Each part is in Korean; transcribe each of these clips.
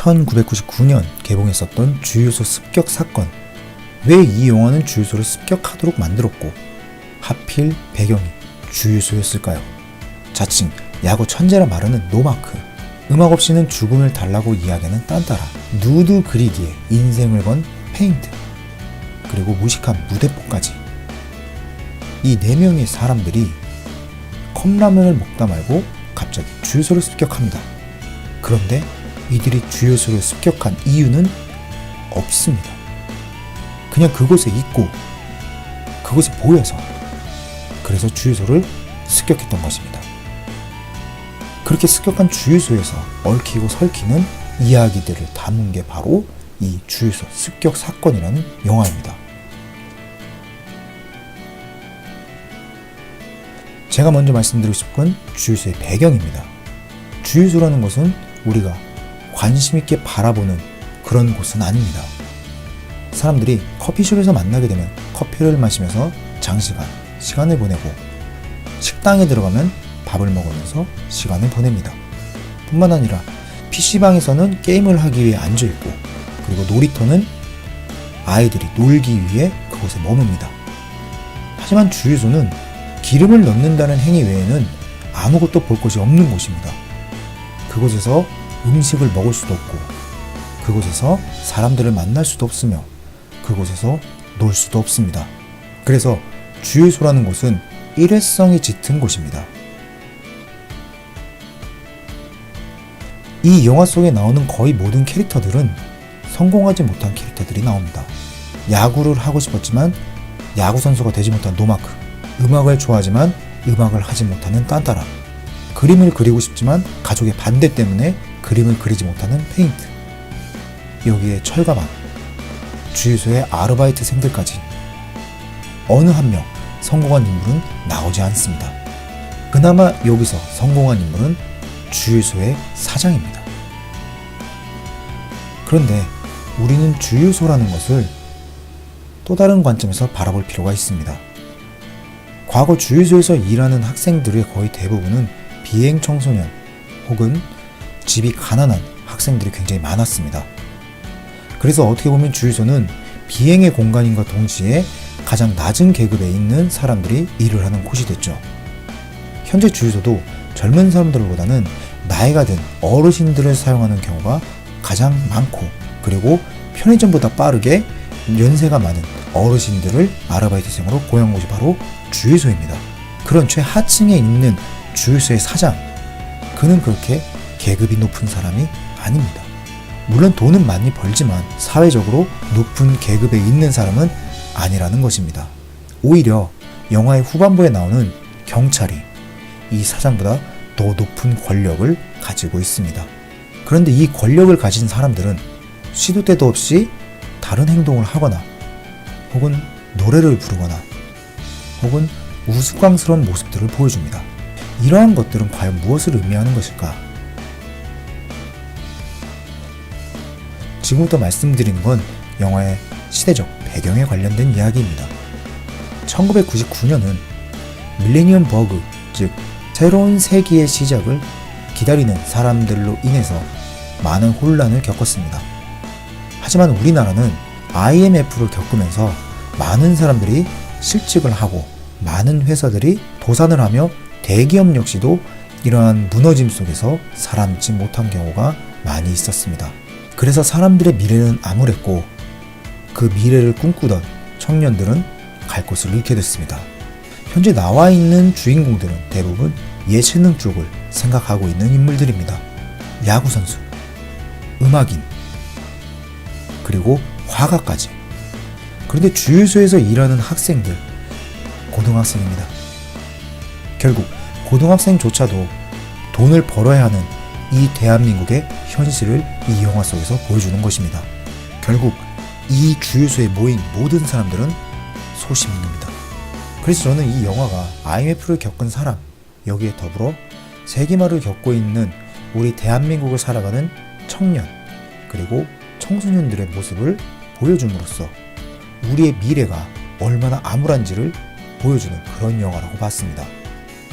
1999년 개봉했었던 주유소 습격 사건. 왜 이 영화는 주유소를 습격하도록 만들었고 하필 배경이 주유소였을까요? 자칭 야구 천재라 말하는 노마크, 음악 없이는 죽음을 달라고 이야기하는 딴따라, 누드 그리기에 인생을 건 페인트, 그리고 무식한 무대뽀까지. 이 4명의 사람들이 컵라면을 먹다 말고 갑자기 주유소를 습격합니다. 그런데 이들이 주유소를 습격한 이유는 없습니다. 그냥 그곳에 있고 그곳에 보여서, 그래서 주유소를 습격했던 것입니다. 그렇게 습격한 주유소에서 얽히고 설키는 이야기들을 담은 게 바로 이 주유소 습격 사건이라는 영화입니다. 제가 먼저 말씀드리고 싶은 주유소의 배경입니다. 주유소라는 것은 우리가 관심 있게 바라보는 그런 곳은 아닙니다. 사람들이 커피숍에서 만나게 되면 커피를 마시면서 장시간 시간을 보내고, 식당에 들어가면 밥을 먹으면서 시간을 보냅니다. 뿐만 아니라 PC방에서는 게임을 하기 위해 앉아있고, 그리고 놀이터는 아이들이 놀기 위해 그곳에 머뭅니다. 하지만 주유소는 기름을 넣는다는 행위 외에는 아무것도 볼 것이 없는 곳입니다. 그곳에서 음식을 먹을 수도 없고, 그곳에서 사람들을 만날 수도 없으며, 그곳에서 놀 수도 없습니다. 그래서 주유소라는 곳은 일회성이 짙은 곳입니다. 이 영화 속에 나오는 거의 모든 캐릭터들은 성공하지 못한 캐릭터들이 나옵니다. 야구를 하고 싶었지만 야구 선수가 되지 못한 노마크, 음악을 좋아하지만 음악을 하지 못하는 딴따라, 그림을 그리고 싶지만 가족의 반대 때문에 그림을 그리지 못하는 페인트, 여기에 철가방, 주유소의 아르바이트생들까지 어느 한 명 성공한 인물은 나오지 않습니다. 그나마 여기서 성공한 인물은 주유소의 사장입니다. 그런데 우리는 주유소라는 것을 또 다른 관점에서 바라볼 필요가 있습니다. 과거 주유소에서 일하는 학생들의 거의 대부분은 비행 청소년 혹은 집이 가난한 학생들이 굉장히 많았습니다. 그래서 어떻게 보면 주유소는 비행의 공간인과 동시에 가장 낮은 계급에 있는 사람들이 일을 하는 곳이 됐죠. 현재 주유소도 젊은 사람들보다는 나이가 든 어르신들을 사용하는 경우가 가장 많고, 그리고 편의점보다 빠르게 연세가 많은 어르신들을 아르바이트생으로 고용한 곳이 바로 주유소입니다. 그런 최하층에 있는 주유소의 사장, 그는 그렇게 계급이 높은 사람이 아닙니다. 물론 돈은 많이 벌지만 사회적으로 높은 계급에 있는 사람은 아니라는 것입니다. 오히려 영화의 후반부에 나오는 경찰이 이 사장보다 더 높은 권력을 가지고 있습니다. 그런데 이 권력을 가진 사람들은 시도 때도 없이 다른 행동을 하거나, 혹은 노래를 부르거나, 혹은 우스꽝스러운 모습들을 보여줍니다. 이러한 것들은 과연 무엇을 의미하는 것일까? 지금부터 말씀드리는 건 영화의 시대적 배경에 관련된 이야기입니다. 1999년은 밀레니엄 버그, 즉 새로운 세기의 시작을 기다리는 사람들로 인해서 많은 혼란을 겪었습니다. 하지만 우리나라는 IMF를 겪으면서 많은 사람들이 실직을 하고, 많은 회사들이 도산을 하며, 대기업 역시도 이러한 무너짐 속에서 살아남지 못한 경우가 많이 있었습니다. 그래서 사람들의 미래는 암울했고, 그 미래를 꿈꾸던 청년들은 갈 곳을 잃게 됐습니다. 현재 나와 있는 주인공들은 대부분 예체능 쪽을 생각하고 있는 인물들입니다. 야구선수, 음악인, 그리고 화가까지. 그런데 주유소에서 일하는 학생들, 고등학생입니다. 결국 고등학생조차도 돈을 벌어야 하는 이 대한민국의 현실을 이 영화 속에서 보여주는 것입니다. 결국 이 주유소에 모인 모든 사람들은 소시민입니다. 그래서 저는 이 영화가 IMF를 겪은 사람, 여기에 더불어 세기말을 겪고 있는 우리 대한민국을 살아가는 청년, 그리고 청소년들의 모습을 보여줌으로써 우리의 미래가 얼마나 암울한지를 보여주는 그런 영화라고 봤습니다.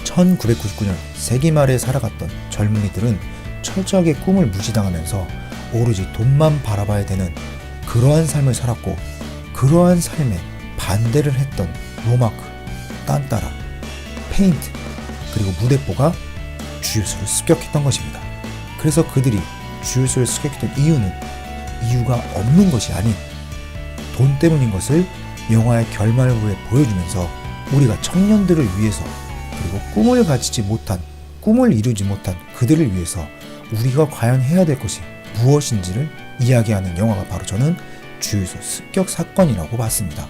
1999년 세기 말에 살아갔던 젊은이들은 철저하게 꿈을 무시당하면서 오로지 돈만 바라봐야 되는 그러한 삶을 살았고, 그러한 삶에 반대를 했던 노마크, 딴따라, 페인트, 그리고 무대뽀가 주유소를 습격했던 것입니다. 그래서 그들이 주유소를 습격했던 이유가 없는 것이 아닌 돈 때문인 것을 영화의 결말 후에 보여주면서 우리가 청년들을 위해서, 그리고 꿈을 이루지 못한 그들을 위해서 우리가 과연 해야 될 것이 무엇인지를 이야기하는 영화가 바로 저는 주유소 습격 사건이라고 봤습니다.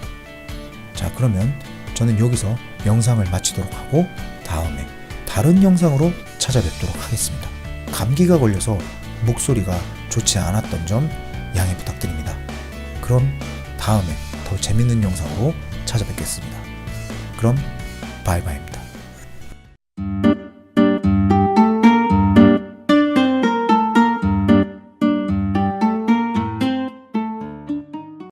자, 그러면 저는 여기서 영상을 마치도록 하고 다음에 다른 영상으로 찾아뵙도록 하겠습니다. 감기가 걸려서 목소리가 좋지 않았던 점 양해 부탁드립니다. 그럼 다음에 더 재밌는 영상으로 찾아뵙겠습니다. 그럼 바이바이.